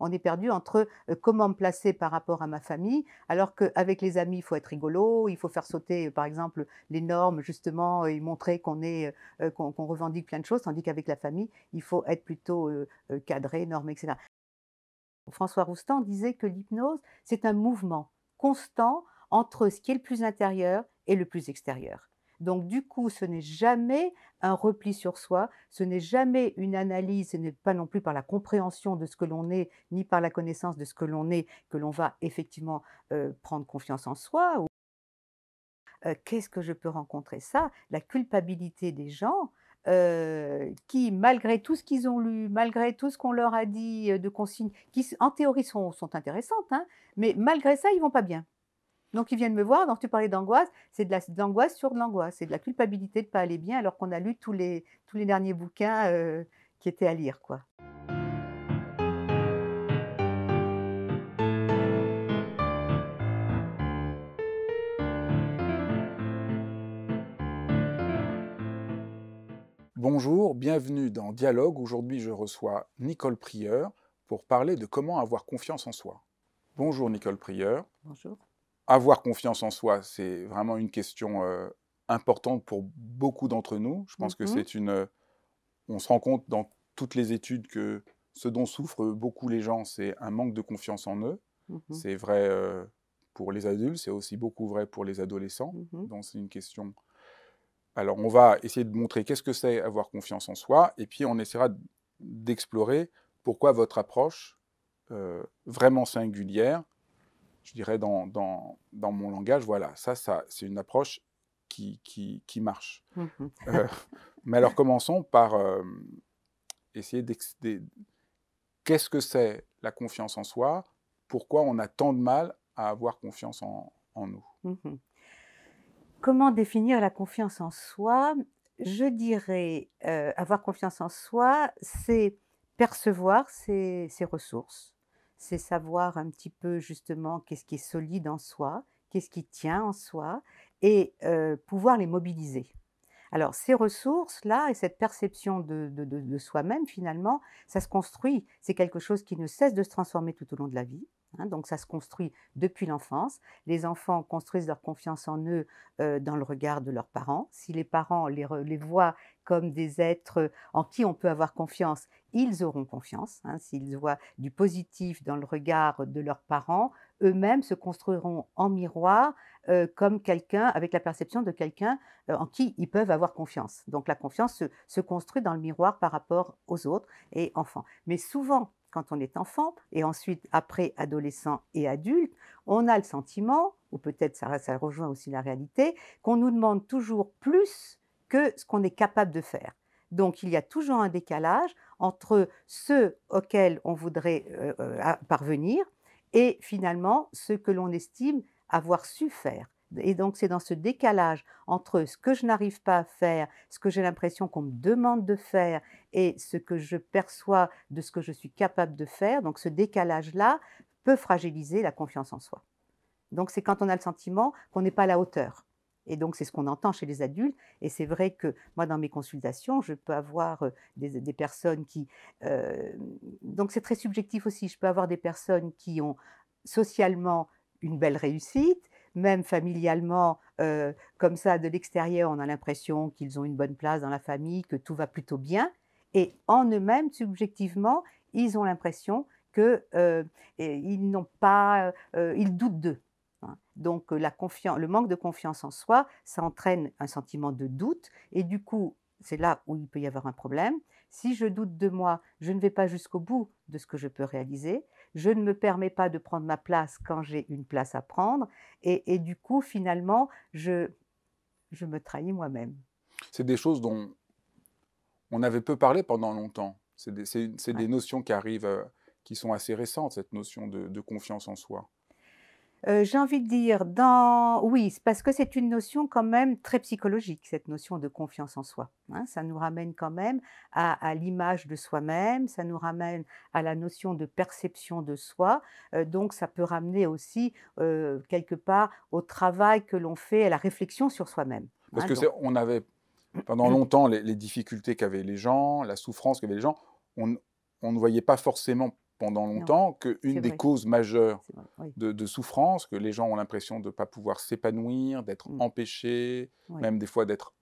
On est perdu entre, comment me placer par rapport à ma famille, alors qu'avec les amis, il faut être rigolo, il faut faire sauter, par exemple, les normes justement et montrer qu'on revendique plein de choses, tandis qu'avec la famille, il faut être plutôt, cadré, normé et cetera. François Roustan disait que l'hypnose, c'est un mouvement constant entre ce qui est le plus intérieur et le plus extérieur. Donc du coup, ce n'est jamais un repli sur soi, ce n'est jamais une analyse, ce n'est pas non plus par la compréhension de ce que l'on est, ni par la connaissance de ce que l'on est, que l'on va effectivement, prendre confiance en soi. Qu'est-ce que je peux rencontrer ça? La culpabilité des gens, qui malgré tout ce qu'ils ont lu, malgré tout ce qu'on leur a dit, de consignes qui s en théorie sont intéressantes, hein, mais malgré ça, ils vont pas bien. Donc ils viennent me voir, donc tu parlais d'angoisse, c'est de l'angoisse sur de l'angoisse, c'est de la culpabilité de pas aller bien alors qu'on a lu tous les derniers bouquins, qui étaient à lire, quoi. Bonjour, bienvenue dans Dialogue. Aujourd'hui, je reçois Nicole Prieur pour parler de comment avoir confiance en soi. Bonjour Nicole Prieur. Bonjour. Avoir confiance en soi, c'est vraiment une question importante pour beaucoup d'entre nous. Je pense que Mmh. on se rend compte dans toutes les études que ce dont souffrent beaucoup les gens, c'est un manque de confiance en eux. Mmh mh. C'est vrai pour les adultes, c'est aussi beaucoup vrai pour les adolescents. Mmh. Donc c'est une question. Alors, on va essayer de montrer qu'est-ce que c'est avoir confiance en soi, et puis on essaiera d'explorer pourquoi votre approche vraiment singulière, je dirais dans mon langage, voilà, ça c'est une approche qui marche. Mmh. Euh, mais alors commençons par essayer qu'est-ce que c'est la confiance en soi, pourquoi on a tant de mal à avoir confiance en nous. Mmh. Comment définir la confiance en soi? Je dirais, avoir confiance en soi, c'est percevoir ses ressources. C'est savoir un petit peu justement qu'est-ce qui est solide en soi, qu'est-ce qui tient en soi et pouvoir les mobiliser. Alors ces ressources-là et cette perception de soi-même finalement, ça se construit. C'est quelque chose qui ne cesse de se transformer tout au long de la vie, hein, donc ça se construit depuis l'enfance. Les enfants construisent leur confiance en eux, dans le regard de leurs parents. Si les parents les voient comme des êtres en qui on peut avoir confiance, ils auront confiance, hein. S'ils voient du positif dans le regard de leurs parents, eux-mêmes se construiront en miroir, comme quelqu'un avec la perception de quelqu'un en qui ils peuvent avoir confiance. Donc la confiance se construit dans le miroir par rapport aux autres et enfants. Mais souvent, quand on est enfant et ensuite après adolescent et adulte, on a le sentiment, ou peut-être ça rejoint aussi la réalité, qu'on nous demande toujours plus que ce qu'on est capable de faire. Donc il y a toujours un décalage entre ce auquel on voudrait, parvenir et finalement ce que l'on estime avoir su faire. Et donc c'est dans ce décalage entre ce que je n'arrive pas à faire, ce que j'ai l'impression qu'on me demande de faire et ce que je perçois de ce que je suis capable de faire, donc ce décalage-là peut fragiliser la confiance en soi. Donc c'est quand on a le sentiment qu'on n'est pas à la hauteur. Et donc c'est ce qu'on entend chez les adultes et c'est vrai que moi dans mes consultations, je peux avoir, des personnes qui, heu donc c'est très subjectif aussi. Je peux avoir des personnes qui ont socialement une belle réussite, même familialement, comme ça de l'extérieur, on a l'impression qu'ils ont une bonne place dans la famille, que tout va plutôt bien et en eux-mêmes, subjectivement, ils ont l'impression que, ils n'ont pas, ils doutent d'eux. Hein. Donc le manque de confiance en soi, ça entraîne un sentiment de doute et du coup, c'est là où il peut y avoir un problème. Si je doute de moi, je ne vais pas jusqu'au bout de ce que je peux réaliser. Je ne me permets pas de prendre ma place quand j'ai une place à prendre et du coup, finalement, je me trahis moi-même. C'est des choses dont on avait peu parlé pendant longtemps. C'est Ouais. des notions qui arrivent, qui sont assez récentes, cette notion de confiance en soi. J'ai envie de dire oui, c'est parce que c'est une notion quand même très psychologique, cette notion de confiance en soi, hein. Ça nous ramène quand même à l'image de soi-même, ça nous ramène à la notion de perception de soi, donc ça peut ramener aussi, quelque part au travail que l'on fait, à la réflexion sur soi-même, Parce hein, que donc on avait pendant longtemps les difficultés qu'avaient les gens, la souffrance qu'avaient les gens, on on ne voyait pas forcément pendant Non, longtemps c'est qu'une des vrai, causes majeures c'est vrai, oui. de souffrance, que les gens ont l'impression de ne pas pouvoir s'épanouir, d'être Mmh, empêchés, oui, même des fois d'être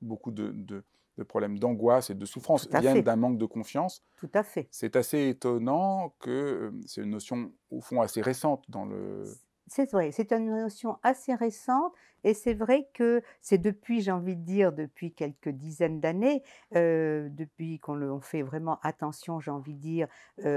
beaucoup de problèmes d'angoisse et de tout souffrance à viennent fait, d'un manque de confiance. tout à fait. C'est assez étonnant que c'est une notion, au fond, assez récente dans le... C'est vrai, c'est une notion assez récente et c'est vrai que c'est depuis, j'ai envie de dire, depuis quelques dizaines d'années, depuis on fait vraiment attention, j'ai envie de dire,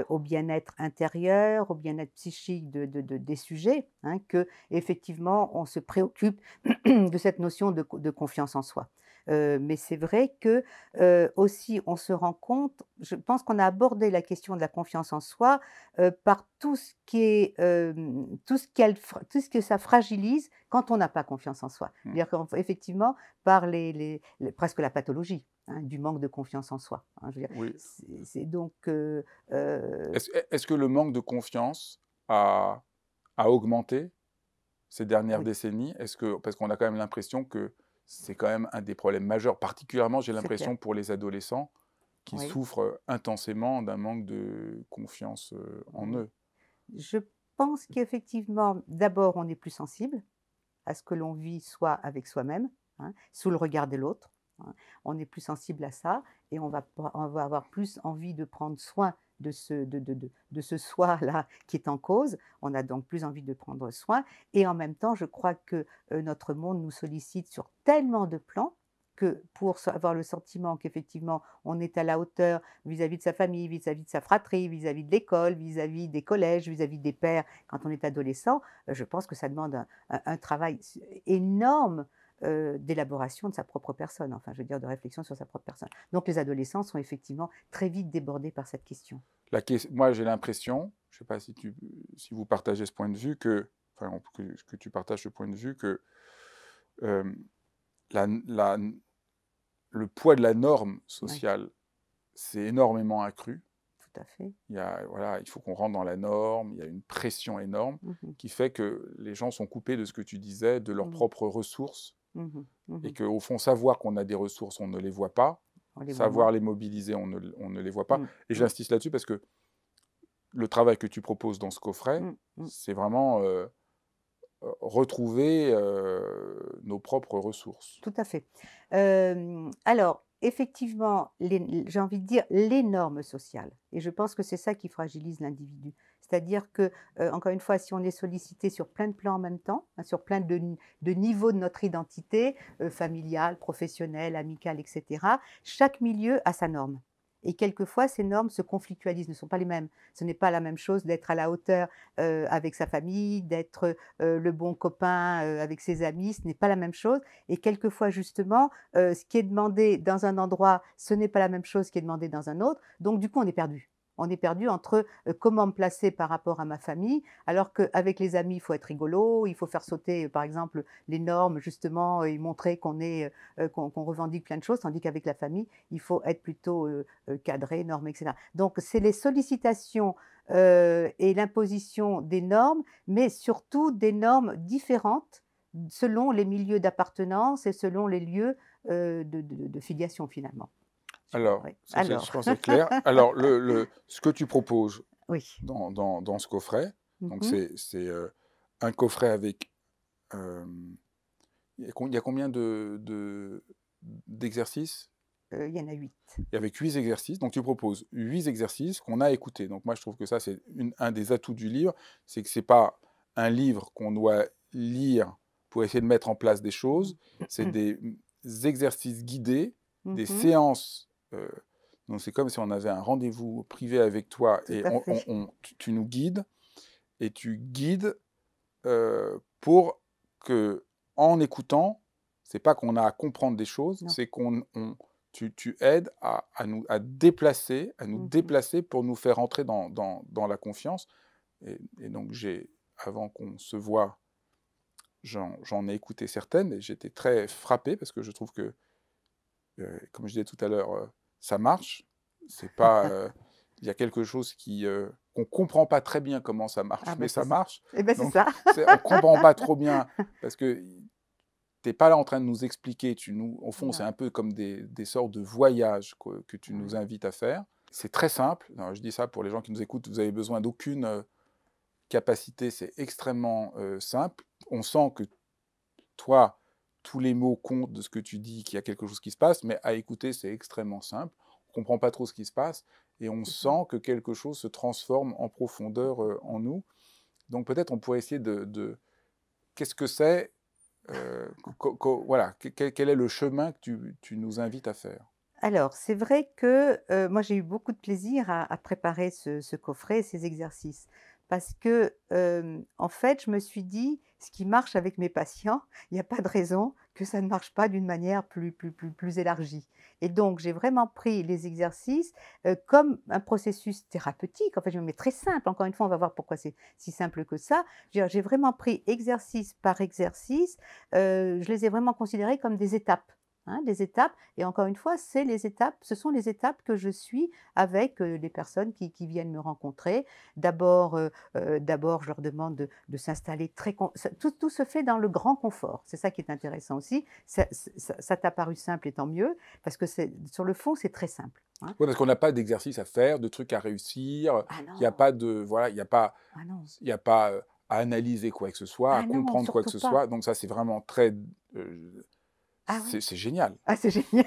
au bien-être intérieur, au bien-être psychique des sujets, hein, qu'effectivement on se préoccupe de cette notion de confiance en soi. Mais c'est vrai que, aussi on se rend compte, je pense qu'on a abordé la question de la confiance en soi par tout ce qui est, tout ce que ça fragilise quand on n'a pas confiance en soi. Hmm. C'est-à-dire qu'effectivement, par presque la pathologie, hein, du manque de confiance en soi, hein. Je veux dire, Oui. c'est donc, Est-ce que le manque de confiance a, a augmenté ces dernières oui, décennies? Parce qu'on a quand même l'impression que c'est quand même un des problèmes majeurs, particulièrement, j'ai c'est clair, l'impression, pour les adolescents qui oui. souffrent intensément d'un manque de confiance en Mmh. eux. Je pense qu'effectivement, d'abord, on est plus sensible à ce que l'on vit, soit avec soi-même, hein, sous le regard de l'autre, hein. On est plus sensible à ça et on va avoir plus envie de prendre soin de ce soi-là qui est en cause. On a donc plus envie de prendre soin et en même temps, je crois que, notre monde nous sollicite sur tellement de plans que pour avoir le sentiment qu'effectivement on est à la hauteur vis-à-vis de sa famille, vis-à-vis de sa fratrie, vis-à-vis de l'école, vis-à-vis des collèges, vis-à-vis des pairs quand on est adolescent, je pense que ça demande un travail énorme d'élaboration de sa propre personne, enfin, je veux dire, de réflexion sur sa propre personne. Donc, les adolescents sont effectivement très vite débordés par cette question. Moi, j'ai l'impression, je ne sais pas si vous partagez ce point de vue, que tu partages ce point de vue, que euh, la, la- le poids de la norme Oui, sociale s'est énormément accru. tout à fait. Voilà, il faut qu'on rentre dans la norme, il y a une pression énorme Mmh. qui fait que les gens sont coupés de ce que tu disais, de leurs Mmh. propres ressources, Mmh. et Mmh. qu'au fond, savoir qu'on a des ressources, on ne les voit pas, On les voit savoir moins. les mobiliser, on ne les voit pas. Mmh. Et Mmh. j'insiste là-dessus parce que le travail que tu proposes dans ce coffret, Mmh. Mmh. c'est vraiment retrouver nos propres ressources. Tout à fait. Alors, effectivement, j'ai envie de dire les normes sociales et je pense que c'est ça qui fragilise l'individu. C'est-à-dire que, encore une fois, si on est sollicité sur plein de plans en même temps, hein, sur plein de niveaux de notre identité, familiale, professionnelle, amicale et cetera, chaque milieu a sa norme et quelquefois ces normes se conflictualisent, ne sont pas les mêmes. Ce n'est pas la même chose d'être à la hauteur, avec sa famille, d'être, le bon copain, avec ses amis, ce n'est pas la même chose et quelquefois justement, ce qui est demandé dans un endroit, ce n'est pas la même chose qui est demandé dans un autre. Donc du coup, on est perdu. On est perdu entre, comment me placer par rapport à ma famille, alors qu'avec les amis, il faut être rigolo, il faut faire sauter, par exemple, les normes justement et montrer qu'on est, qu'on revendique plein de choses, tandis qu'avec la famille, il faut être plutôt, cadré, normé et cetera. Donc c'est les sollicitations, et l'imposition des normes, mais surtout des normes différentes selon les milieux d'appartenance et selon les lieux, de filiation finalement. Alors, Oui. ça, je Alors, pense que c'est clair. Alors, ce que tu proposes oui. dans ce coffret, Mmh donc mh. c'est un coffret avec... euh, il y a combien d'exercices? Il y en a 8. Et avec 8 exercices, donc tu proposes 8 exercices qu'on a écoutés. Donc moi, je trouve que ça, c'est un des atouts du livre, c'est que ce n'est pas un livre qu'on doit lire pour essayer de mettre en place des choses, c'est Mmh. des exercices guidés, Mmh des mh. séances. Donc c'est comme si on avait un rendez-vous privé avec toi Tout et à fait. tu nous guides, et tu guides pour que, en écoutant, c'est pas qu'on a à comprendre des choses, Non. c'est tu aides à nous Mmh mh. déplacer pour nous faire entrer dans la confiance. Et donc, avant qu'on se voit, j'en ai écouté certaines et j'étais très frappé parce que je trouve que, comme je disais tout à l'heure, ça marche. C'est pas, il y a quelque chose qu'on comprend pas très bien comment ça Ah marche, bah, mais c'est ça ça. marche. Et bah, c'est Donc, ça. on comprend pas trop bien parce que t'es pas là en train de nous expliquer. Au fond, c'est Non. un peu comme des sortes de voyages que tu nous Ouais. invites à faire. C'est très simple. Non, je dis ça pour les gens qui nous écoutent, vous avez besoin d'aucune capacité, c'est extrêmement simple. On sent que toi, tous les mots comptent de ce que tu dis, qu'il y a quelque chose qui se passe, mais à écouter, c'est extrêmement simple. On ne comprend pas trop ce qui se passe et on C'est ça. sent que quelque chose se transforme en profondeur en nous. Donc peut-être on pourrait essayer qu'est-ce que c'est, voilà, quel est le chemin que tu nous invites à faire? Alors, c'est vrai que, moi, j'ai eu beaucoup de plaisir à préparer ce coffret, ces exercices. Parce que, en fait, je me suis dit: «Ce qui marche avec mes patients, il y a pas de raison que ça ne marche pas d'une manière plus élargie» et donc j'ai vraiment pris les exercices, comme un processus thérapeutique. En fait, mais très simple. Encore une fois, on va voir pourquoi c'est si simple que ça. Je veux dire, j'ai vraiment pris exercice par exercice, je les ai vraiment considérés comme des étapes, hein, des étapes et encore une fois, ce sont les étapes que je suis avec, les personnes qui viennent me rencontrer. D'abord, je leur demande de s'installer très con ça tout se fait dans le grand confort. C'est ça qui est intéressant aussi. Ça t'a paru simple et tant mieux, parce que c'est sur le fond, c'est très simple, hein. Oui, parce qu'on n'a pas d'exercice à faire, de trucs à réussir, Ah il n'y a non, pas de voilà, ah non, il y a pas, à analyser quoi que ce soit, à ah non, comprendre quoi que surtout ce pas. soit, donc ça, c'est vraiment très, Ah oui. c'est génial. Ah, c'est génial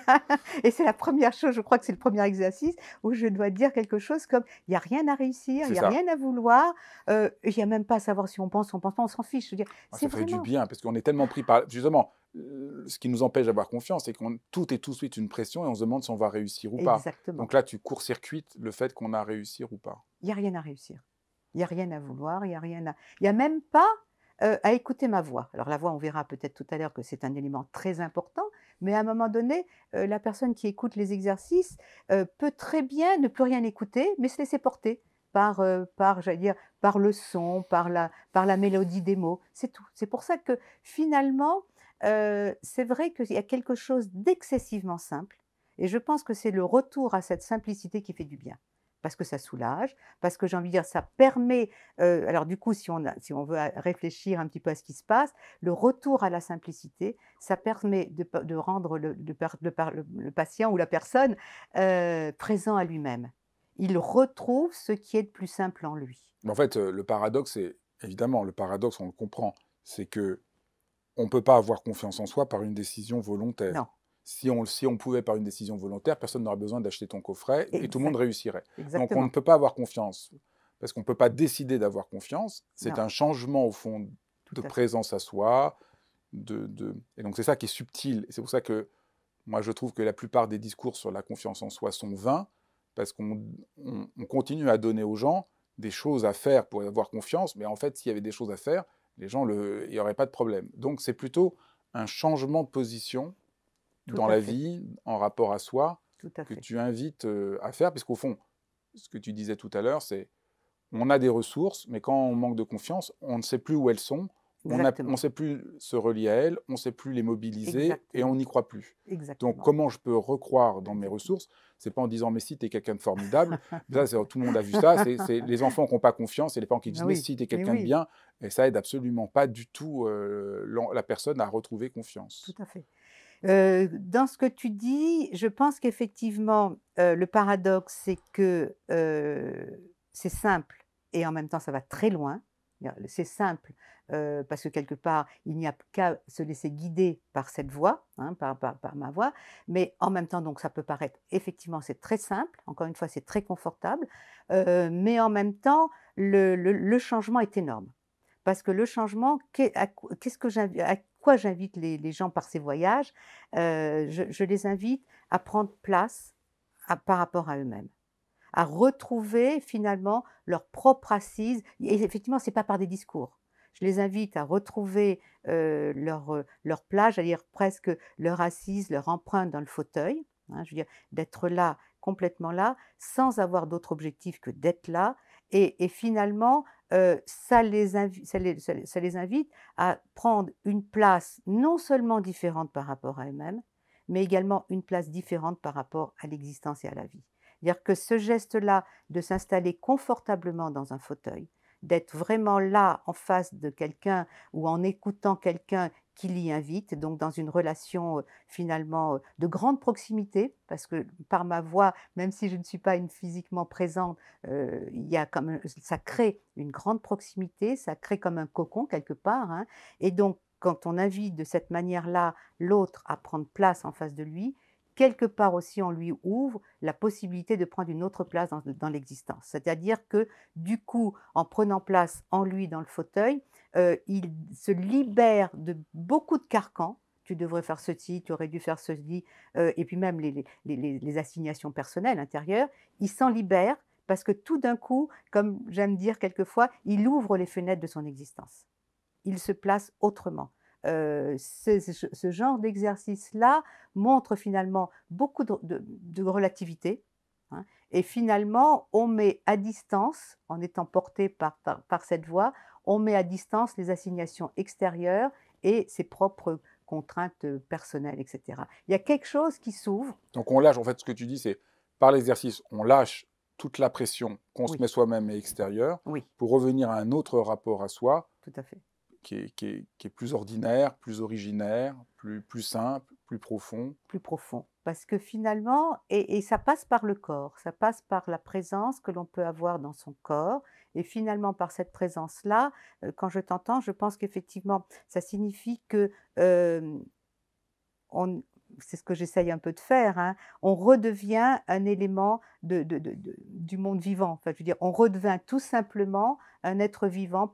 et c'est la première chose, je crois que c'est le premier exercice où je dois dire quelque chose comme: «Il y a rien à réussir, il C'est y a ça. rien à vouloir, il y a même pas à savoir si on pense pas, on s'en fiche». Je veux dire, Ah, c'est ça fait du vraiment bien parce qu'on est tellement pris par justement, ce qui nous empêche d'avoir confiance, c'est qu'on tout est tout de suite une pression et on se demande si on va réussir ou pas. exactement. Donc là, tu court-circuites le fait qu'on a à réussir ou pas. Il y a rien à réussir. Il y a rien à vouloir, il y a même pas, à écouter ma voix. Alors la voix, on verra peut-être tout à l'heure que c'est un élément très important, mais à un moment donné, la personne qui écoute les exercices, peut très bien ne plus rien écouter, mais se laisser porter par, j'allais dire, par le son, par la mélodie des mots, c'est tout. C'est pour ça que finalement, c'est vrai qu'il y a quelque chose d'excessivement simple et je pense que c'est le retour à cette simplicité qui fait du bien. Parce que ça soulage, parce que j'ai envie de dire, ça permet, alors du coup, si on veut réfléchir un petit peu à ce qui se passe, le retour à la simplicité, ça permet de rendre le patient ou la personne, présent à lui-même. Il retrouve ce qui est de plus simple en lui. Mais en fait, le paradoxe, c'est évidemment, le paradoxe, on le comprend, c'est que on ne peut pas avoir confiance en soi par une décision volontaire. Non, Si on pouvait par une décision volontaire, personne n'aurait besoin d'acheter ton coffret et tout le monde exact, réussirait. Donc on ne exactement. peut pas avoir confiance parce qu'on ne peut pas décider d'avoir confiance. C'est Non, un changement au fond tout de à fait, présence à soi. Et donc c'est ça qui est subtil. Et c'est pour ça que moi je trouve que la plupart des discours sur la confiance en soi sont vains parce qu'on continue à donner aux gens des choses à faire pour avoir confiance. Mais en fait, s'il y avait des choses à faire, il n'y aurait pas de problème. Donc c'est plutôt un changement de position tout dans à la fait, vie, en rapport à soi, tout à que fait, tu invites à faire, parce qu'au fond, ce que tu disais tout à l'heure, c'est on a des ressources, mais quand on manque de confiance, on ne sait plus où elles sont, on ne exactement, sait plus se relier à elles, on ne sait plus les mobiliser et on exactement, n'y croit plus. Donc, exactement, comment je peux recroire dans mes exactement. ressources? C'est pas en disant, mais si, tu es quelqu'un de formidable. Ça, tout le monde a vu ça. C'est les enfants qui n'ont pas confiance et les parents qui disent, Ah mais oui, si, tu es mais quelqu'un de oui, bien. Et ça aide absolument pas du tout la personne à retrouver tout confiance. à fait. Dans ce que tu dis, je pense qu'effectivement, le paradoxe, c'est que, c'est simple et en même temps ça va très loin. C'est simple, parce que quelque part, il n'y a qu'à se laisser guider par cette voix, hein, par ma voix, mais en même temps donc ça peut paraître effectivement c'est très simple, encore une fois c'est très confortable, mais en même temps le changement est énorme. Parce que le changement, qu'est-ce que à quoi j'invite les gens par ces voyages? Je les invite à prendre place par rapport à eux-mêmes, à retrouver finalement leur propre assise et effectivement, c'est pas par des discours. Je les invite à retrouver, leur place, j'allais dire presque leur assise, leur empreinte dans le fauteuil, hein, je veux dire d'être là, complètement là, sans avoir d'autre objectif que d'être là et finalement, ça les invite à prendre une place non seulement différente par rapport à eux-mêmes, mais également une place différente par rapport à l'existence et à la vie. C'est-à-dire que ce geste-là, de s'installer confortablement dans un fauteuil, d'être vraiment là en face de quelqu'un ou en écoutant quelqu'un qui l'y invite, donc dans une relation finalement de grande proximité, parce que par ma voix, même si je ne suis pas une physiquement présente, il y a comme ça crée une grande proximité, ça crée comme un cocon quelque part, hein. Et donc, quand on invite de cette manière-là l'autre à prendre place en face de lui, quelque part aussi on lui ouvre la possibilité de prendre une autre place dans l'existence. C'est-à-dire que du coup, en prenant place en lui dans le fauteuil, il se libère de beaucoup de carcans. Tu devrais faire ceci, tu aurais dû faire ceci, et puis même les assignations personnelles intérieures. Il s'en libère parce que tout d'un coup, comme j'aime dire quelquefois, il ouvre les fenêtres de son existence. Il se place autrement. Ce genre d'exercice-là montre finalement beaucoup de relativité, hein, et finalement, on met à distance, en étant porté par cette voie, on met à distance les assignations extérieures et ses propres contraintes personnelles, et cetera. Il y a quelque chose qui s'ouvre. Donc on lâche, en fait, ce que tu dis, c'est par l'exercice, on lâche toute la pression qu'on se Oui, met soi-même et extérieure oui, pour revenir à un autre rapport à soi tout à fait. qui est plus ordinaire, plus originaire, plus simple, plus profond. Plus profond. Parce que finalement et ça passe par le corps, ça passe par la présence que l'on peut avoir dans son corps et finalement par cette présence-là, quand je t'entends, je pense qu'effectivement, ça signifie que, on c'est ce que j'essaye un peu de faire, hein, on redevient un élément du monde vivant. Enfin, je veux dire, on redevient tout simplement un être vivant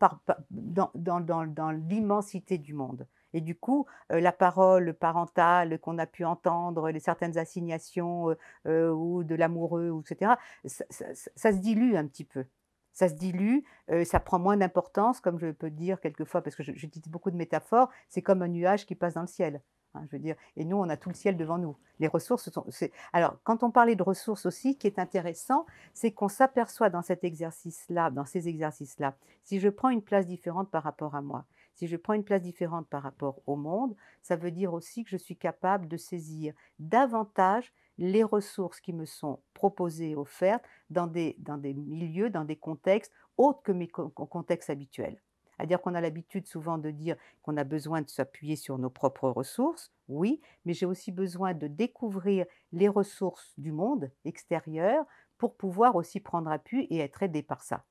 dans l'immensité du monde. Et du coup, la parole parentale qu'on a pu entendre, les certaines assignations, ou de l'amoureux ou et cetera, ça se dilue un petit peu. Ça se dilue, ça prend moins d'importance, comme je peux dire quelquefois, parce que j'utilise beaucoup de métaphores, c'est comme un nuage qui passe dans le ciel. Hein, je veux dire, et nous, on a tout le ciel devant nous. Les ressources sont. Alors, quand on parlait de ressources aussi, ce qui est intéressant, c'est qu'on s'aperçoit dans cet exercice-là, dans ces exercices-là, si je prends une place différente par rapport à moi, si je prends une place différente par rapport au monde, ça veut dire aussi que je suis capable de saisir davantage les ressources qui me sont proposées, offertes dans des milieux, dans des contextes autres que mes contextes habituels. C'est-à-dire qu'on a l'habitude souvent de dire qu'on a besoin de s'appuyer sur nos propres ressources, oui, mais j'ai aussi besoin de découvrir les ressources du monde extérieur pour pouvoir aussi prendre appui et être aidé par ça.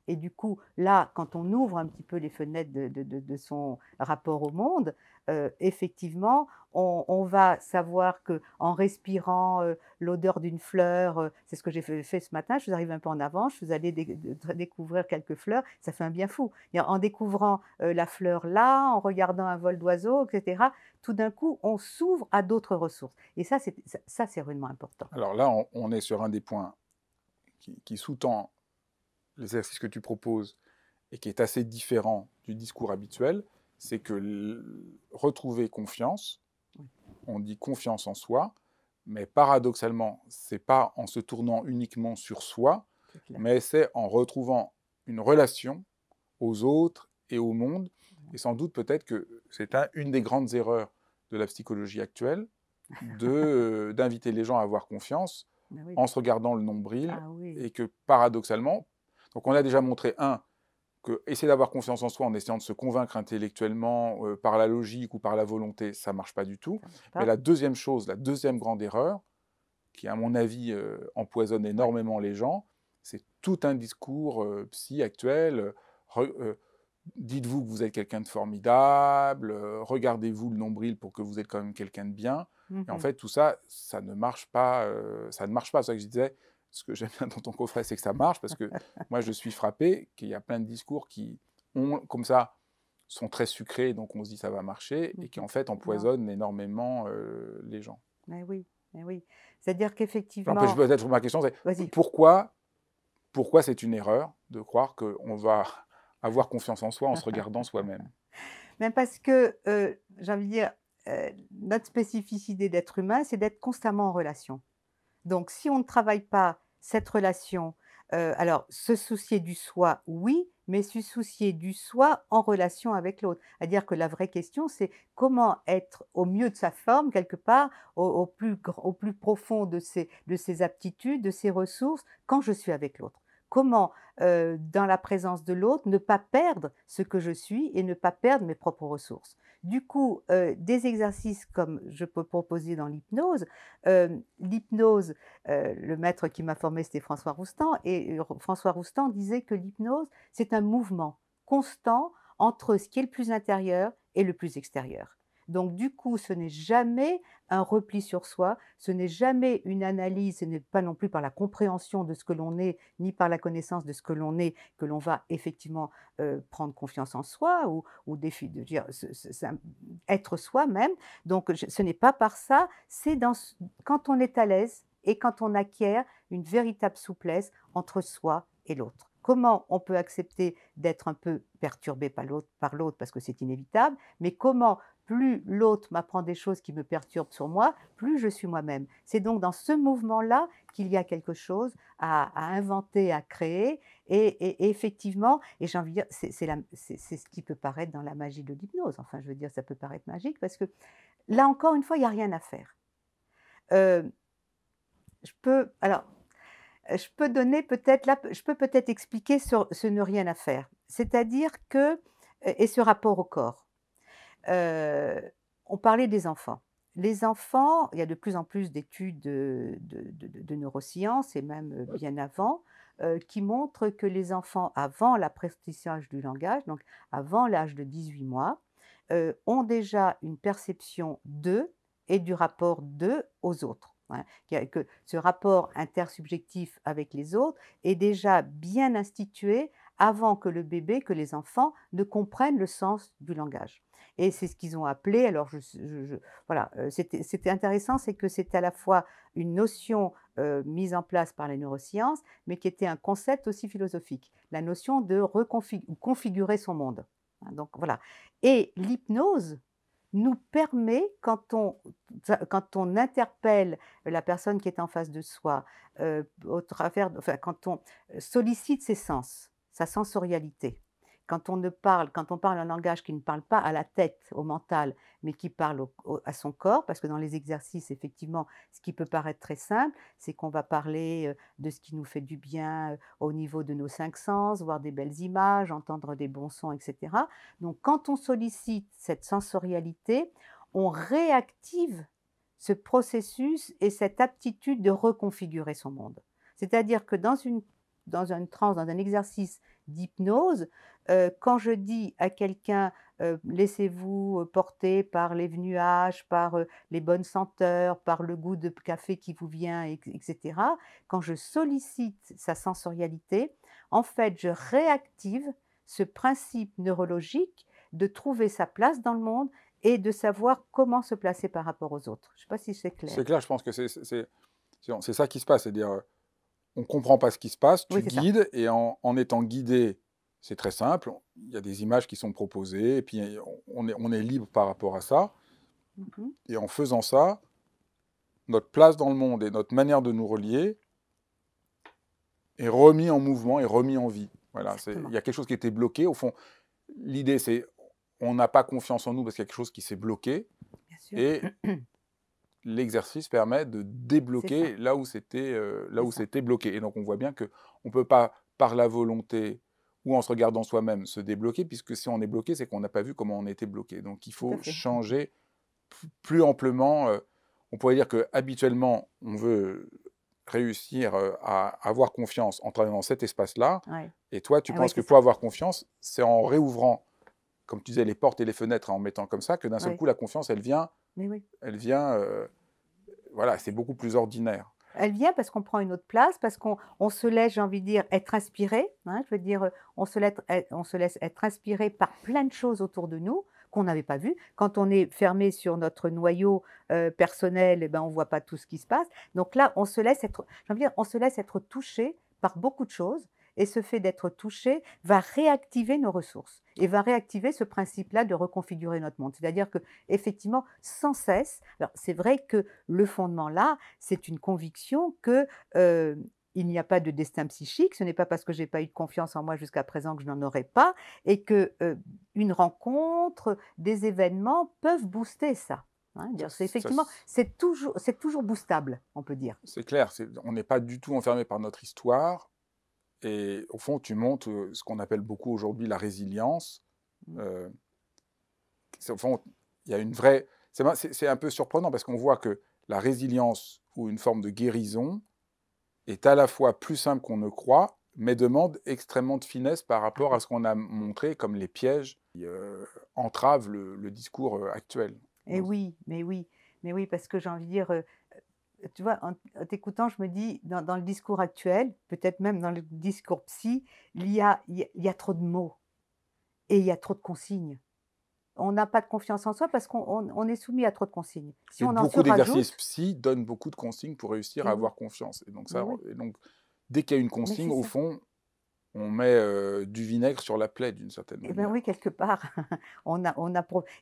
Et du coup, là, quand on ouvre un petit peu les fenêtres de son rapport au monde, effectivement, on va savoir qu'en respirant, l'odeur d'une fleur, c'est ce que j'ai fait ce matin, je vous arrive un peu en avance, je suis allée découvrir quelques fleurs, ça fait un bien fou. Et en découvrant, la fleur là, en regardant un vol d'oiseaux et cetera, tout d'un coup, on s'ouvre à d'autres ressources. Et ça, c'est rudement important. Alors là, on est sur un des points qui sous-tend l'exercice que tu proposes et qui est assez différent du discours habituel, c'est que retrouver confiance, Oui, on dit confiance en soi, mais paradoxalement, c'est pas en se tournant uniquement sur soi, c'est clair. mais c'est en retrouvant une relation aux autres et au monde. Et sans doute peut-être que c'est une des grandes erreurs de la psychologie actuelle, d'inviter les gens à avoir confiance Ben oui. en se regardant le nombril, Ah oui. et que paradoxalement, donc on a déjà montré, que essayer d'avoir confiance en soi en essayant de se convaincre intellectuellement, par la logique ou par la volonté, ça marche pas du tout. Ça marche Mais pas. la deuxième chose, la deuxième grande erreur, qui à mon avis empoisonne Ouais. énormément les gens, c'est tout un discours psy actuel. Dites-vous que vous êtes quelqu'un de formidable, regardez-vous le nombril pour que vous êtes quand même quelqu'un de bien. Et en Mmh. fait, tout ça, ça ne marche pas. Ça ne marche pas. C'est ça que je disais. Ce que j'aime bien dans ton coffret, c'est que ça marche, parce que moi, je suis frappé qu'il y a plein de discours qui comme ça, sont très sucrés, donc on se dit ça va marcher, et qui Mmh. en fait Non, empoisonnent énormément les gens. mais oui, mais oui. C'est-à-dire Alors qu'effectivement peut-être ma question, c'est vas-y. pourquoi c'est une erreur de croire qu'on va avoir confiance en soi en se regardant soi-même? Même parce que, j'ai envie de dire, notre spécificité d'être humain, c'est d'être constamment en relation. Donc si on ne travaille pas cette relation, alors se soucier du soi, oui, mais se soucier du soi en relation avec l'autre. C'est-à-dire que la vraie question, c'est comment être au mieux de sa forme quelque part, au plus profond de ses aptitudes, de ses ressources, quand je suis avec l'autre. Comment, dans la présence de l'autre, ne pas perdre ce que je suis et ne pas perdre mes propres ressources. Du coup, des exercices comme je peux proposer dans l'hypnose, l'hypnose, le maître qui m'a formé c'était François Roustan et François Roustan disait que l'hypnose, c'est un mouvement constant entre ce qui est le plus intérieur et le plus extérieur. Donc du coup, ce n'est jamais un repli sur soi, ce n'est jamais une analyse, ce n'est pas non plus par la compréhension de ce que l'on est, ni par la connaissance de ce que l'on est, que l'on va effectivement, prendre confiance en soi ou défi de dire être soi-même. Donc ce n'est pas par ça, c'est quand on est à l'aise et quand on acquiert une véritable souplesse entre soi et l'autre. Comment on peut accepter d'être un peu perturbé par l'autre parce que c'est inévitable, mais comment plus l'autre m'apprend des choses qui me perturbent sur moi, plus je suis moi-même. C'est donc dans ce mouvement-là qu'il y a quelque chose à inventer, à créer et effectivement et j'ai envie de dire, c'est ce qui peut paraître dans la magie de l'hypnose. Enfin, je veux dire, ça peut paraître magique parce que là encore une fois, il y a rien à faire. Heu, je peux alors je peux donner peut-être là, je peux peut-être expliquer sur ce ne rien à faire. C'est-à-dire que et ce rapport au corps. Heu, on parlait des enfants. Les enfants, il y a de plus en plus d'études de neurosciences et même, bien avant, qui montrent que les enfants avant l'apprentissage du langage, donc avant l'âge de 18 mois, ont déjà une perception d'eux et du rapport d'eux aux autres. Hein. Que ce rapport intersubjectif avec les autres est déjà bien institué avant que le bébé, que les enfants ne comprennent le sens du langage. Et c'est ce qu'ils ont appelé, alors voilà, c'était intéressant, c'est que c'était à la fois une notion mise en place par les neurosciences, mais qui était un concept aussi philosophique, la notion de configurer son monde. Hein, donc voilà. Et l'hypnose nous permet, quand on interpelle la personne qui est en face de soi, au travers, enfin, quand on sollicite ses sens, sa sensorialité, quand on parle un langage qui ne parle pas à la tête, au mental, mais qui parle à son corps, parce que dans les exercices, effectivement, ce qui peut paraître très simple, c'est qu'on va parler de ce qui nous fait du bien au niveau de nos 5 sens, voir des belles images, entendre des bons sons, etc. Donc quand on sollicite cette sensorialité, on réactive ce processus et cette aptitude de reconfigurer son monde. C'est-à-dire que dans une transe, dans un exercice d'hypnose, quand je dis à quelqu'un, «Laissez-vous, porter par les nuages, par, les bonnes senteurs, par le goût de café qui vous vient» et cetera. Quand je sollicite sa sensorialité, en fait, je réactive ce principe neurologique de trouver sa place dans le monde et de savoir comment se placer par rapport aux autres. Je ne sais pas si c'est clair? C'est clair, je pense que c'est ça qui se passe, c'est-à-dire, on ne comprend pas ce qui se passe, Oui, tu c'est ça. guides et en étant guidé, c'est très simple, il y a des images qui sont proposées et puis on est libre par rapport à ça Mmh. et en faisant ça, notre place dans le monde et notre manière de nous relier est remis en mouvement et remis en vie. Voilà, il Exactement, y a quelque chose qui était bloqué. Au fond, l'idée, c'est on n'a pas confiance en nous parce qu'il y a quelque chose qui s'est bloqué bien sûr. et l'exercice permet de C'est ça, débloquer là c'est où ça. c'était bloqué. Et donc, on voit bien qu'on ne peut pas, par la volonté ou en se regardant soi-même, se débloquer, puisque si on est bloqué, c'est qu'on n'a pas vu comment on était bloqué. Donc, il Tout à faut fait. changer plus amplement. On pourrait dire que habituellement, on veut réussir à avoir confiance en travaillant dans cet espace-là. Ouais. Et toi, tu Ah oui, penses que c'est pour ça. avoir confiance, c'est en réouvrant, comme tu disais, les portes et les fenêtres, en mettant comme ça, que d'un seul Oui, coup, la confiance, mais oui. elle vient voilà, c'est beaucoup plus ordinaire. Elle vient parce qu'on prend une autre place, parce qu'on se laisse, j'ai envie de dire, être inspiré, hein, je veux dire, on se laisse être inspiré par plein de choses autour de nous qu'on n'avait pas vues. Quand on est fermé sur notre noyau, personnel et ben, on voit pas tout ce qui se passe. Donc là, on se laisse être j'ai envie de dire, on se laisse être touché par beaucoup de choses et ce fait d'être touché va réactiver nos ressources et va réactiver ce principe-là de reconfigurer notre monde. C'est-à-dire qu'effectivement, sans cesse alors c'est vrai que le fondement là, c'est une conviction que, il n'y a pas de destin psychique. Ce n'est pas parce que j'ai pas eu de confiance en moi jusqu'à présent que je n'en aurai pas et que, une rencontre, des événements peuvent booster ça, hein. Ça, Dire c'est ça, effectivement, c'est toujours boostable, on peut dire. c'est clair, on n'est pas du tout enfermé par notre histoire, Et au fond, tu montes ce qu'on appelle beaucoup aujourd'hui la résilience. Mmh. Euh, Au fond, il y a une vraie... C'est un peu surprenant parce qu'on voit que la résilience ou une forme de guérison est à la fois plus simple qu'on ne croit, mais demande extrêmement de finesse par Ah rapport oui. à ce qu'on a montré comme les pièges qui entravent le discours actuel. Et oui, mais oui, parce que j'ai envie de dire, tu vois, en t'écoutant, je me dis, dans le discours actuel, peut-être même dans le discours psy, il y a trop de mots et il y a trop de consignes. On n'a pas de confiance en soi parce qu'on est soumis à trop de consignes. Si Et on en beaucoup d'exercices surajoute, psy donnent beaucoup de consignes pour réussir à et oui, avoir confiance. mais oui, Et donc dès qu'il y a une mais consigne, c'est au ça. fond, on met du vinaigre sur la plaie d'une certaine Eh bien manière. oui, quelque part, on a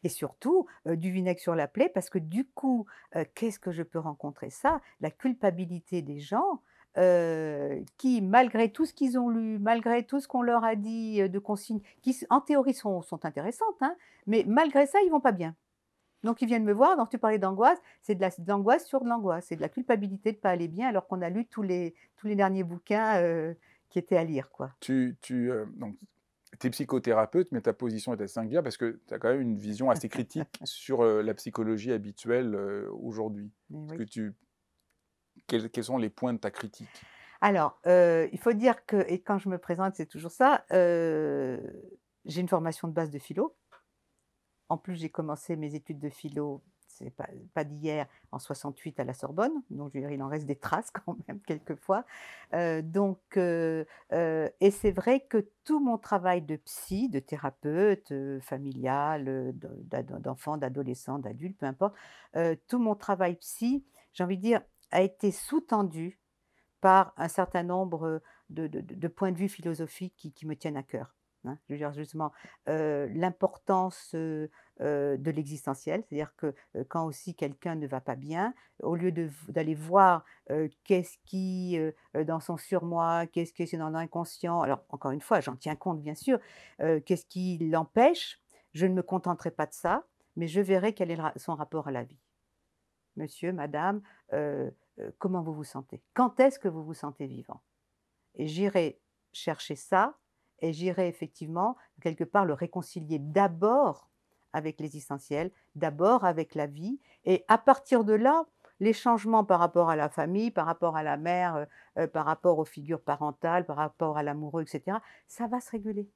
et surtout, du vinaigre sur la plaie parce que du coup, qu'est-ce que je peux rencontrer ça? La culpabilité des gens, qui malgré tout ce qu'ils ont lu, malgré tout ce qu'on leur a dit, de consignes qui en théorie sont intéressantes, hein, mais malgré ça, ils vont pas bien. Donc ils viennent me voir, donc tu parlais d'angoisse, c'est de l'angoisse sur de l'angoisse, c'est de la culpabilité de pas aller bien alors qu'on a lu tous les derniers bouquins, qui étaient à lire, quoi. Donc, tu es psychothérapeute, mais ta position est assez singulière parce que tu as quand même une vision assez critique sur la psychologie habituelle aujourd'hui. Mais Est-ce que oui. quels sont les points de ta critique? Alors, il faut dire que et quand je me présente, c'est toujours ça, j'ai une formation de base de philo. En plus, j'ai commencé mes études de philo, c'est pas d'hier, en 68 à la Sorbonne, donc je veux dire, il en reste des traces quand même quelquefois. Et c'est vrai que tout mon travail de psy, de thérapeute, familial, d'enfant, d'adolescent, d'adulte, peu importe, tout mon travail psy, j'ai envie de dire, a été sous-tendu par un certain nombre, de points de vue philosophiques qui me tiennent à cœur, hein. Je veux dire justement, l'importance, de l'existentiel, c'est-à-dire que, quand aussi quelqu'un ne va pas bien, au lieu d'aller voir, qu'est-ce qui, dans son surmoi, qu'est-ce que c'est dans l'inconscient, alors encore une fois, j'en tiens compte bien sûr, qu'est-ce qui l'empêche? Je ne me contenterai pas de ça, mais je verrai quel est son rapport à la vie. Monsieur, madame, comment vous vous sentez? Quand est-ce que vous vous sentez vivant? Et j'irai chercher ça et j'irai effectivement, quelque part, le réconcilier d'abord avec l'existentiel, d'abord avec la vie et à partir de là, les changements par rapport à la famille, par rapport à la mère, par rapport aux figures parentales, par rapport à l'amoureux et cetera, ça va se réguler.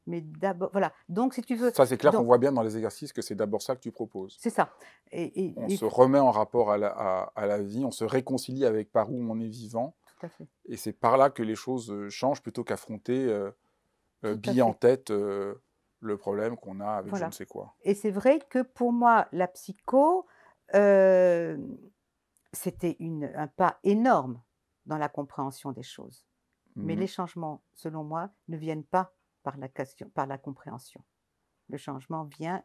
Mais d'abord voilà, donc si tu veux Ça, c'est clair qu'on donc voit bien dans les exercices que c'est d'abord ça que tu proposes. c'est ça et On il se faut remet en rapport à la vie, on se réconcilie avec par où on est vivant, tout à fait, et c'est par là que les choses changent plutôt qu'affronter tout à bille en fait. tête le problème qu'on a avec je ne Voilà sais quoi. et c'est vrai que pour moi, la psycho, hem, c'était un pas énorme dans la compréhension des choses. Mais Mhm. les changements, selon moi, ne viennent pas par la compréhension. Le changement vient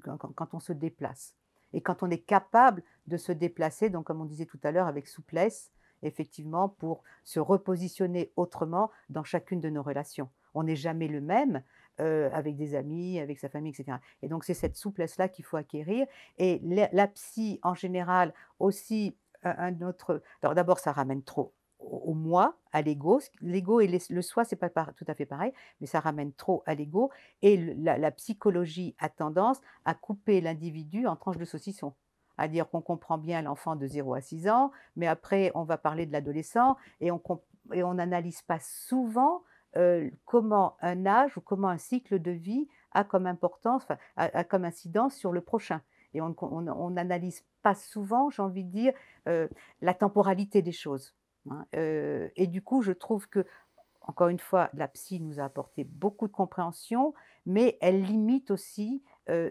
quand on se déplace et quand on est capable de se déplacer, donc comme on disait tout à l'heure, avec souplesse, effectivement, pour se repositionner autrement dans chacune de nos relations. On n'est jamais le même, avec des amis, avec sa famille et cetera et donc c'est cette souplesse-là qu'il faut acquérir et la psy, en général, aussi, un autre alors d'abord, ça ramène trop au moi, à l'ego. L'ego et le soi, c'est pas tout à fait pareil, mais ça ramène trop à l'ego et la psychologie a tendance à couper l'individu en tranches de saucisson. À dire qu'on comprend bien l'enfant de 0 à 6 ans, mais après on va parler de l'adolescent et on n'analyse pas souvent, comment un âge ou comment un cycle de vie a comme importance, enfin, a comme incidence sur le prochain et on n'analyse pas souvent, j'ai envie de dire, la temporalité des choses, hein, et du coup, je trouve que encore une fois, la psy nous a apporté beaucoup de compréhension, mais elle limite aussi,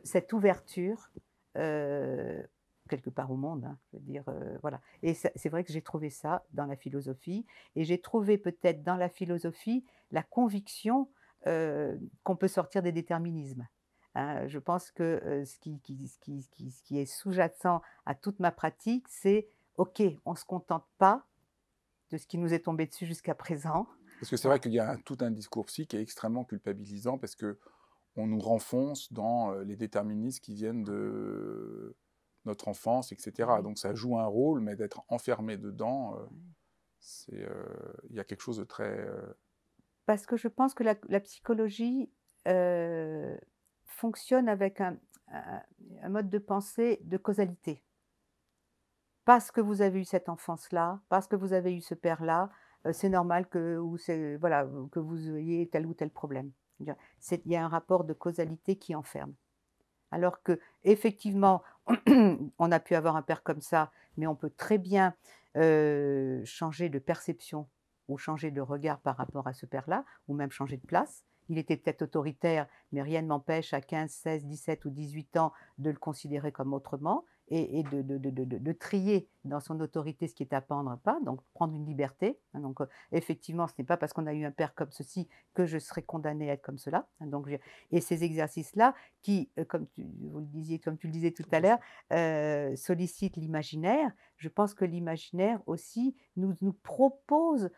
cette ouverture, heu, quelque part au monde, hein, je veux dire, voilà et c'est vrai que j'ai trouvé ça dans la philosophie et j'ai trouvé peut-être dans la philosophie la conviction, qu'on peut sortir des déterminismes, hein. Je pense que, ce qui est sous-jacent à toute ma pratique, c'est: «OK, on ne se contente pas de ce qui nous est tombé dessus jusqu'à présent». Parce que c'est On vrai qu'il y a tout un discours psy qui est extrêmement culpabilisant parce que on nous renfonce dans les déterminismes qui viennent de notre enfance, Eh etc. oui, Donc ça joue un rôle, mais d'être enfermé dedans, ouais. Il y a quelque chose de très... Parce que je pense que la psychologie fonctionne avec un un mode de pensée de causalité. Parce que vous avez eu cette enfance-là, parce que vous avez eu ce père-là, c'est normal que ou c'est voilà, que vous ayez tel ou tel problème. Je veux dire, il y a un rapport de causalité qui enferme. Alors qu'effectivement, on a pu avoir un père comme ça, mais on peut très bien, changer de perception ou changer de regard par rapport à ce père-là, ou même changer de place. Il était peut-être autoritaire, mais rien ne m'empêche à 15, 16, 17 ou 18 ans de le considérer comme autrement et de trier dans son autorité ce qui est à prendre ou pas, donc prendre une liberté, hein, donc effectivement, ce n'est pas parce qu'on a eu un père comme ceci que je serai condamnée à être comme cela, hein, donc je et ces exercices-là qui, comme tu le disais tout à l'heure, sollicitent l'imaginaire. Je pense que l'imaginaire aussi nous propose,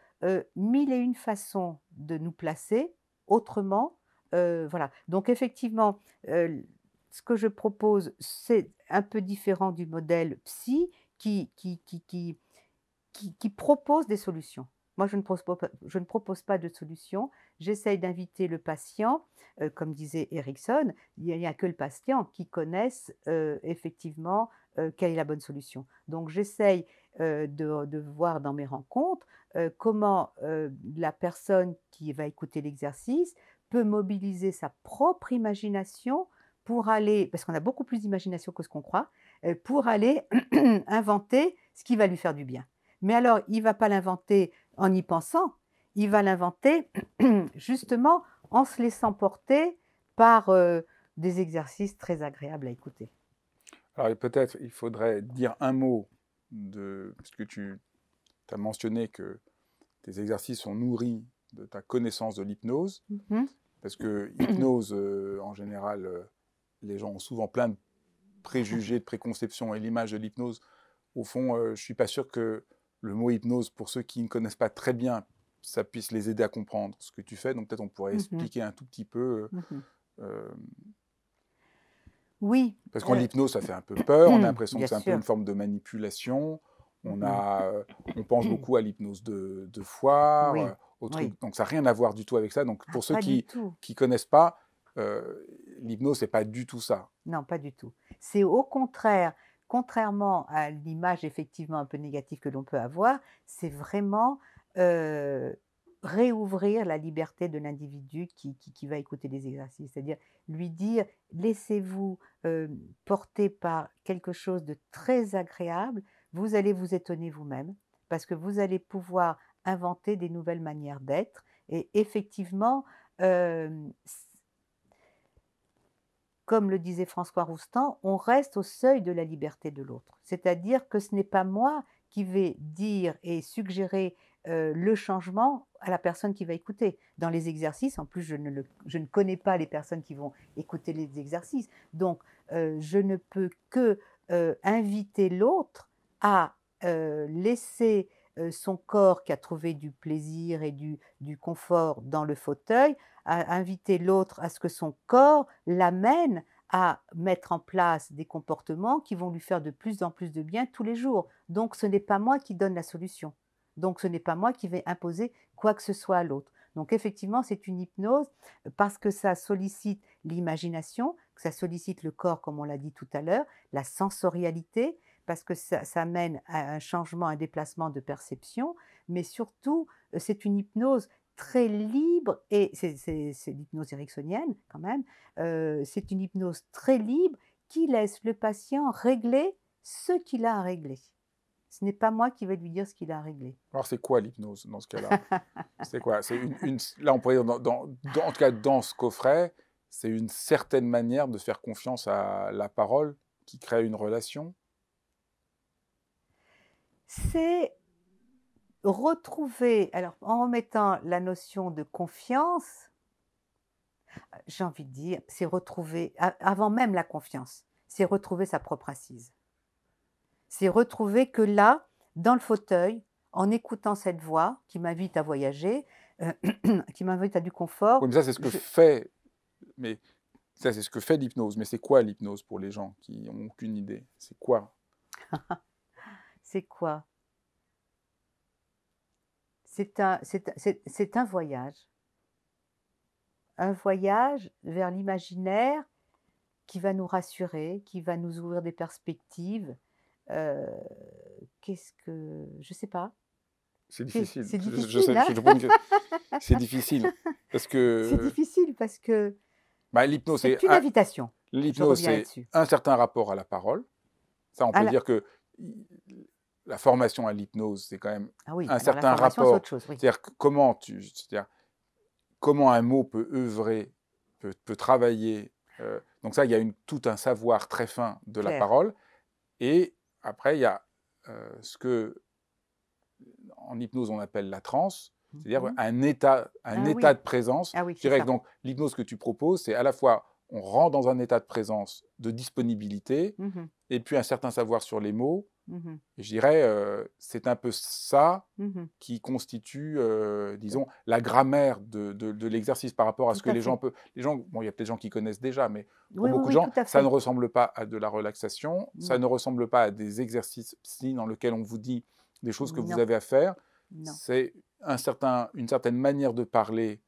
1000 et une façons de nous placer autrement, voilà. Donc effectivement, ce que je propose, c'est un peu différent du modèle psy qui qui qui qui qui propose des solutions. Moi, je ne propose pas de solution. J'essaye d'inviter le patient, comme disait Erickson, il y a que le patient qui connaisse, effectivement, quelle est la bonne solution. Donc j'essaye, de voir dans mes rencontres, comment, la personne qui va écouter l'exercice peut mobiliser sa propre imagination pour aller parce qu'on a beaucoup plus d'imagination que ce qu'on croit, pour aller inventer ce qui va lui faire du bien. Mais alors, il va pas l'inventer en y pensant, il va l'inventer justement en se laissant porter par, des exercices très agréables à écouter. Alors peut-être il faudrait dire un mot de... Parce que tu as mentionné que tes exercices sont nourris de ta connaissance de l'hypnose. Mmh. Parce que hypnose, en général, les gens ont souvent plein de préjugés, de préconceptions, et l'image de l'hypnose, au fond, je ne suis pas sûr que le mot hypnose, pour ceux qui ne connaissent pas très bien, ça puisse les aider à comprendre ce que tu fais. Donc peut-être on pourrait Mmh mh. expliquer un tout petit peu, Mmh. euh, Oui, parce qu'en l'hypnose, ça fait un peu peur, on a l'impression bien que c'est un peu une sûr. forme de manipulation, on Mmh. on pense beaucoup à l'hypnose de foire, Oui, au oui. truc, donc ça n'a rien à voir du tout avec ça. Donc Ah, pour ceux pas du qui tout. connaissent pas, l'hypnose, c'est pas du tout ça. Non, pas du tout. C'est au contraire, contrairement à l'image effectivement un peu négative que l'on peut avoir, c'est vraiment, heu, réouvrir la liberté de l'individu qui va écouter les exercices. C'est-à-dire lui dire: «Laissez-vous, porter par quelque chose de très agréable, vous allez vous étonner vous-même, parce que vous allez pouvoir inventer des nouvelles manières d'être» et effectivement, hem comme le disait François Roustan, on reste au seuil de la liberté de l'autre. C'est-à-dire que ce n'est pas moi qui vais dire et suggérer, le changement à la personne qui va écouter. Dans les exercices, en plus, je ne connais pas les personnes qui vont écouter les exercices. Donc, je ne peux que, inviter l'autre à, laisser, son corps qui a trouvé du plaisir et du confort dans le fauteuil, à inviter l'autre à ce que son corps l'amène à mettre en place des comportements qui vont lui faire de plus en plus de bien tous les jours. Donc ce n'est pas moi qui donne la solution. Donc ce n'est pas moi qui vais imposer quoi que ce soit à l'autre. Donc effectivement, c'est une hypnose parce que ça sollicite l'imagination, que ça sollicite le corps, comme on l'a dit tout à l'heure, la sensorialité, parce que ça mène à un changement, un déplacement de perception, mais surtout, c'est une hypnose très libre et c'est l'hypnose ericksonienne quand même, c'est une hypnose très libre qui laisse le patient régler ce qu'il a à régler. Ce n'est pas moi qui vais lui dire ce qu'il a à régler. Alors c'est quoi l'hypnose dans ce cas-là? C'est quoi? C'est là, on pourrait dire, en tout cas, dans ce coffret, c'est une certaine manière de faire confiance à la parole qui crée une relation. C'est retrouver alors en remettant la notion de confiance, j'ai envie de dire, c'est retrouver avant même la confiance, c'est retrouver sa propre assise. C'est retrouver que là, dans le fauteuil, en écoutant cette voix qui m'invite à voyager, heu, qui m'invite à du confort, Oui, mais ça, c'est ce que je fait, mais ça, c'est ce que fait l'hypnose. Mais c'est quoi l'hypnose pour les gens qui n'ont aucune idée? C'est quoi? c'est quoi? c'est un voyage vers l'imaginaire qui va nous rassurer, qui va nous ouvrir des perspectives. Heu, qu'est-ce que je sais pas. C'est difficile. C'est Je sais, difficile, hein? je réponds une c'est difficile parce C'est que, difficile parce que bah, l'hypnose, c'est une invitation. Je l'hypnose, reviens c'est là-dessus. un certain rapport à la parole. Ça, on À peut la dire que la formation à l'hypnose, c'est quand même Ah oui, un alors la certain formation, c'est rapport. autre chose, oui. C'est-à-dire que c'est-à-dire comment un mot peut œuvrer, peut travailler. Donc ça, il y a tout un savoir très fin de la Clair. parole. Et après, il y a ce que en hypnose on appelle la transe, c'est-à-dire Mmh. un Ah état oui, de présence. ah oui, Je c'est dirais que ça. donc l'hypnose que tu proposes, c'est à la fois on rentre dans un état de présence, de disponibilité, Mmh mh. et puis un certain savoir sur les mots. Mmh. Et je dirais, c'est un peu ça Mmh. qui constitue, disons, la grammaire de l'exercice par rapport à ce Tout que à les gens fait. peuvent. Les gens, bon, il y a peut-être des gens qui connaissent déjà, mais pour Oui, oui, beaucoup de oui, gens, tout à ça ne fait. ressemble pas à de la relaxation, ça Non, ne ressemble pas à des exercices psy dans lesquels on vous dit des choses que vous non, avez à faire. non. C'est une certaine manière de parler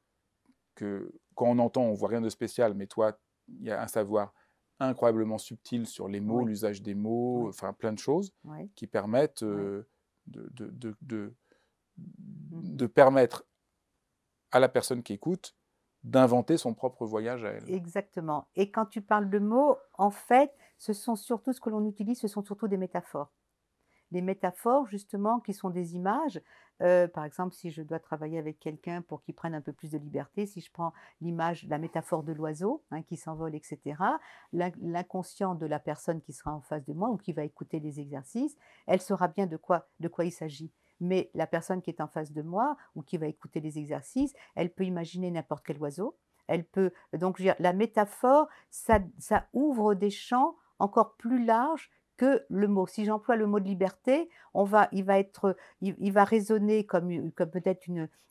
que, quand on entend, on voit rien de spécial, mais toi, il y a un savoir incroyablement subtil sur les mots, Oui, l'usage des mots, oui, enfin plein de choses oui, qui permettent oui. de, de, de, de, Mmh. de permettre à la personne qui écoute d'inventer son propre voyage à elle. Exactement, et quand tu parles de mots, en fait, ce que l'on utilise, ce sont surtout des métaphores. Des métaphores justement qui sont des images. Par exemple, si je dois travailler avec quelqu'un pour qu'il prenne un peu plus de liberté, si je prends la métaphore de l'oiseau, hein, qui s'envole et cetera, l'inconscient de la personne qui sera en face de moi ou qui va écouter les exercices, elle saura bien de quoi il s'agit. Mais la personne qui est en face de moi ou qui va écouter les exercices, elle peut imaginer n'importe quel oiseau. Elle peut donc je veux dire, la métaphore, ça ouvre des champs encore plus larges que le mot. Si j'emploie le mot de liberté, il va résonner comme peut-être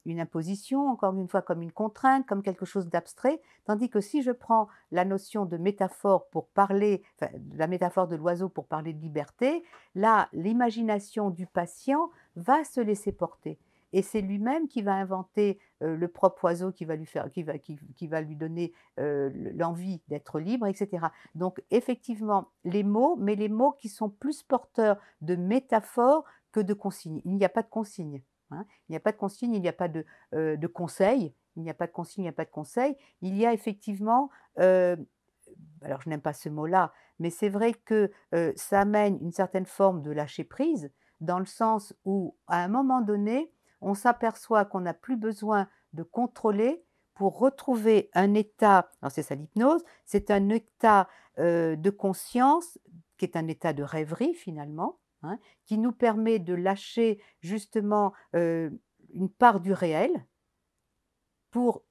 une imposition, encore une fois comme une contrainte, comme quelque chose d'abstrait, tandis que si je prends la notion de métaphore pour parler, enfin, la métaphore de l'oiseau pour parler de liberté, là, l'imagination du patient va se laisser porter. Et c'est lui-même qui va inventer le propre oiseau qui va lui faire, qui va lui donner l'envie d'être libre, etc. Donc effectivement, les mots, mais les mots qui sont plus porteurs de métaphores que de consignes. Il n'y a pas de consignes, hein. Il n'y a pas de consignes, il n'y a pas de conseils, il n'y a pas de consignes, il n'y a pas de conseils. Il y a effectivement, alors je n'aime pas ce mot-là, mais c'est vrai que, ça amène une certaine forme de lâcher prise, dans le sens où, à un moment donné, on s'aperçoit qu'on n'a plus besoin de contrôler pour retrouver un état, alors c'est ça l'hypnose, c'est un état, de conscience qui est un état de rêverie finalement, hein, qui nous permet de lâcher justement, une part du réel pour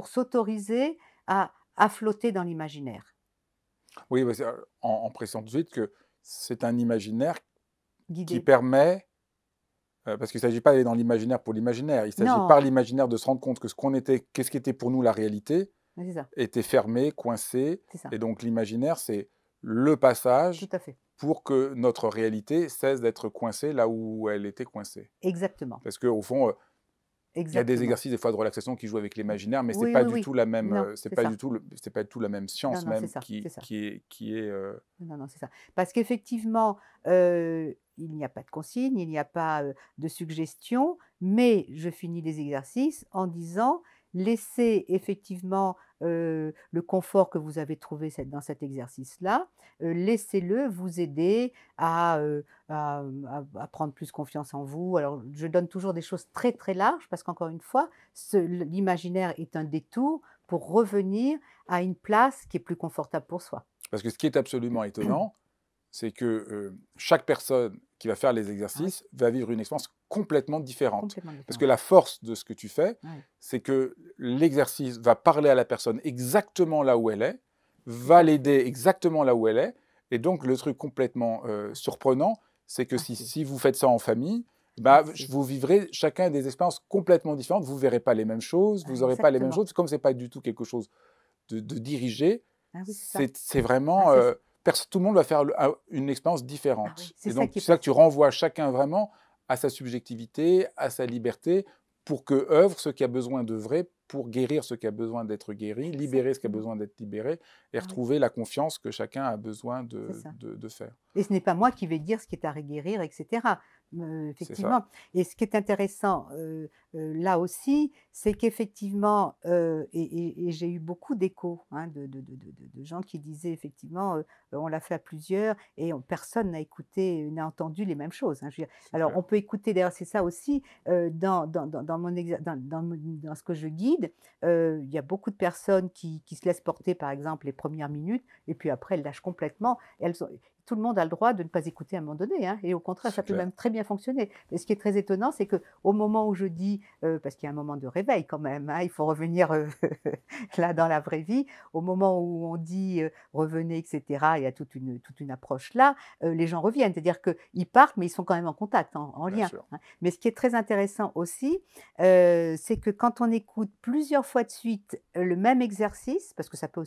s'autoriser à flotter dans l'imaginaire. Oui, en précisant tout de suite que c'est un imaginaire qui Guidé. permet, parce qu'il ne s'agit pas d'aller dans l'imaginaire pour l'imaginaire, il s'agit Non, par l'imaginaire de se rendre compte que qu'est-ce qui était pour nous la réalité, c'est ça, était fermé, coincé, c'est ça, et donc l'imaginaire, c'est le tout passage à fait. pour que notre réalité cesse d'être coincée là où elle était coincée. Exactement, Parce qu'au fond, il y a des exactement. exercices des fois de relaxation qui jouent avec l'imaginaire, mais c'est Oui, pas oui, du oui. tout la même, Non, c'est ça. c'est pas du tout la même Non, science non, c'est même ça, c'est ça. qui est, Non, non, c'est ça. Parce qu'effectivement, il n'y a pas de consigne, il n'y a pas, de suggestion, mais je finis les exercices en disant: «Laissez effectivement, le confort que vous avez trouvé dans cet exercice-là, laissez-le vous aider à prendre plus confiance en vous». Alors, je donne toujours des choses très, très larges parce qu'encore une fois, l'imaginaire est un détour pour revenir à une place qui est plus confortable pour soi. parce que ce qui est absolument étonnant, c'est que chaque personne qui va faire les Oui, exercices va vivre une expérience complètement différente. complètement Parce que différente. la force de ce que tu fais, Oui, c'est que l'exercice va parler à la personne exactement là où elle est, tout va à fait. l'aider exactement là où elle est. Et donc, le truc complètement surprenant, c'est que Assez, si vous faites ça en famille, bah, assez. vous vivrez chacun des expériences complètement différentes. Vous ne verrez pas les mêmes choses, vous Ah, n'aurez pas les mêmes exactement. choses. Comme ce n'est pas du tout quelque chose de dirigé, Ah oui, c'est ça. c'est Ah, vraiment, tout le monde va faire une expérience ah oui, différente. c'est Et ça donc, qui est c'est ça que tu passionnant. renvoies chacun vraiment à sa subjectivité, à sa liberté, pour que œuvre ce qui a besoin d'œuvrer, pour guérir ce qui a besoin d'être guéri, libérer ce qui a Exactement. besoin d'être libéré, et Oui, retrouver la confiance que chacun a besoin c'est ça. de faire. Et ce n'est pas moi qui vais dire ce qui est à guérir et cetera. C'est ça. Effectivement, et ce qui est intéressant, là aussi, c'est qu'effectivement, et j'ai eu beaucoup d'échos, hein, de gens qui disaient effectivement, «On l'a fait à plusieurs et personne n'a écouté, n'a entendu les mêmes choses», hein. Je veux dire, C'est alors clair. on peut écouter, d'ailleurs c'est ça aussi, dans mon exa dans ce que je guide, il y a beaucoup de personnes qui se laissent porter, par exemple, les premières minutes et puis après elles lâchent complètement. Elles ont Tout le monde a le droit de ne pas écouter à un moment donné, hein, et au contraire, ça C'est peut clair. même très bien fonctionner. Mais ce qui est très étonnant, c'est qu'au moment où je dis, parce qu'il y a un moment de réveil quand même, hein, il faut revenir, là dans la vraie vie, au moment où on dit, «Revenez» et cetera, il y a toute une approche là, les gens reviennent. C'est-à-dire qu'ils partent, mais ils sont quand même en contact, en Bien lien, sûr. hein. Mais ce qui est très intéressant aussi, c'est que quand on écoute plusieurs fois de suite, le même exercice, parce que ça peut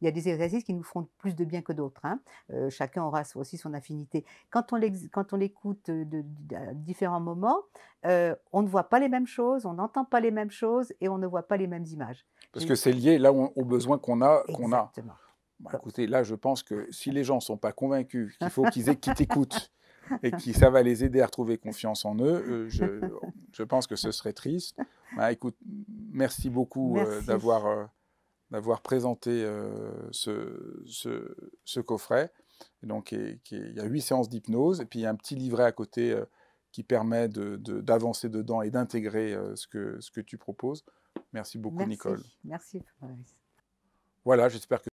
il y a des exercices qui nous feront plus de bien que d'autres, hein. Chacun aura aussi son affinité. Quand on l'écoute, à différents moments, on ne voit pas les mêmes choses, on n'entend pas les mêmes choses et on ne voit pas les mêmes images. Parce que c'est lié là aux besoins qu'on a. Exactement. Bah, Co écoutez, là, je pense que si les gens ne sont pas convaincus qu'il faut qu'ils t'écoutent et que ça va les aider à retrouver confiance en eux, je pense que ce serait triste. Bah, écoute, merci beaucoup Merci. d'avoir présenté ce coffret. Et donc, il y a 8 séances d'hypnose, et puis il y a un petit livret à côté qui permet d'avancer dedans et d'intégrer ce que tu proposes. Merci beaucoup, Nicole. Merci, Fabrice. Voilà, j'espère que